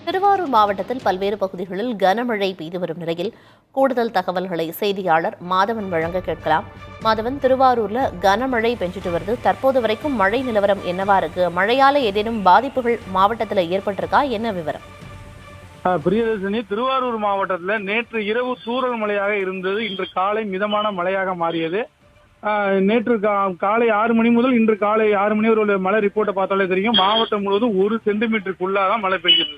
திருவாரூர் மாவட்டத்தில் பல்வேறு பகுதிகளில் கனமழை பெய்து வரும் நிலையில் கூடுதல் தகவல்களை செய்தியாளர் மாதவன் வழங்க கேட்கலாம். மாதவன், திருவாரூர்ல கனமழை பெஞ்சிட்டு வருது. தற்போது வரைக்கும் மழை நிலவரம் என்னவா இருக்கு? மழையால ஏதேனும் பாதிப்புகள் மாவட்டத்தில் ஏற்பட்டிருக்கா? என்ன விவரம்? பிரியதர்ஷினி, திருவாரூர் மாவட்டத்தில் நேற்று இரவு தூறல் மழையாக இருந்தது. இன்று காலை மிதமான மழையாக மாறியது. நேற்று காலை 6 மணி முதல் இன்று காலை 6 மணி வரை உள்ள மழை ரிப்போர்ட்டை பார்த்தாலே தெரியும். மாவட்டம் முழுவதும் 1 சென்டிமீட்டருக்குள்ளாதான் மழை பெய்கிறது.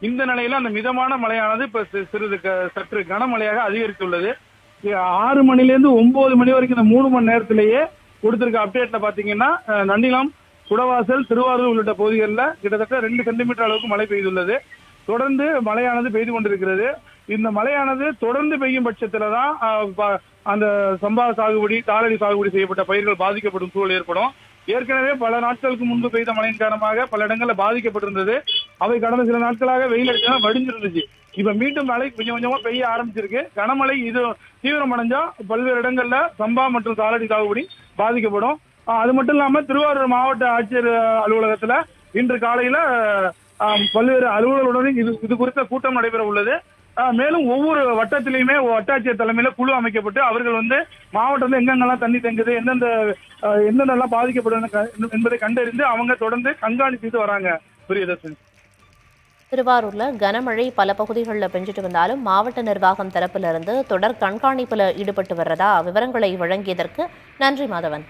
இந்த நிலையில அந்த மிதமான மழையானது இப்ப சற்று கனமழையாக அதிகரித்துள்ளது. 6 மணிலேருந்து 9 மணி வரைக்கும் இந்த 3 மணி நேரத்திலேயே கொடுத்திருக்க அப்டேட்ல பாத்தீங்கன்னா நன்னிலம், குடவாசல், திருவாரூர் உள்ளிட்ட பகுதிகளில் கிட்டத்தட்ட 2 சென்டிமீட்டர் அளவுக்கு மழை பெய்துள்ளது. தொடர்ந்து மழையானது பெய்து கொண்டிருக்கிறது. இந்த மழையானது தொடர்ந்து பெய்யும் பட்சத்துலதான் அந்த சம்பா சாகுபடி, தாளடி சாகுபடி செய்யப்பட்ட பயிர்கள் பாதிக்கப்படும் சூழல் ஏற்படும். ஏற்கனவே பல நாட்களுக்கு முன்பு பெய்த மழையின் காரணமாக பல இடங்கள்ல பாதிக்கப்பட்டிருந்தது. அவை கடந்த சில நாட்களாக வெயில் அடிச்சா வடிஞ்சிருந்துச்சு. இப்ப மீண்டும் மழை கொஞ்சம் கொஞ்சமா பெய்ய ஆரம்பிச்சிருக்கு. கனமழை இது தீவிரமடைஞ்சா பல்வேறு இடங்கள்ல சம்பா மற்றும் தாளடி சாகுபடி பாதிக்கப்படும். அது மட்டும் இல்லாம திருவாரூர் மாவட்ட ஆட்சியர் அலுவலகத்துல இன்று காலையில பல்வேறு அலுவலர்களுடன் இது குறித்த கூட்டம் நடைபெற உள்ளது. மேலும் ஒவ்வொரு வட்டத்திலையுமே வட்டாட்சியர் தலைமையில குழு அமைக்கப்பட்டு அவர்கள் மாவட்டத்தில் எங்கெங்கெல்லாம் தண்ணி தேங்குது, எந்தெந்தெல்லாம் பாதிக்கப்படும் என்பதை கண்டறிந்து அவங்க தொடர்ந்து கண்காணித்து செய்து வராங்க. பிரியதர்ஷினி, திருவாரூர்ல கனமழை பல பகுதிகளில் பெஞ்சிட்டு வந்தாலும் மாவட்ட நிர்வாகம் தரப்பிலிருந்து தொடர் கண்காணிப்புல ஈடுபட்டு வர்றதா? விவரங்களை வழங்கியதற்கு நன்றி மாதவன்.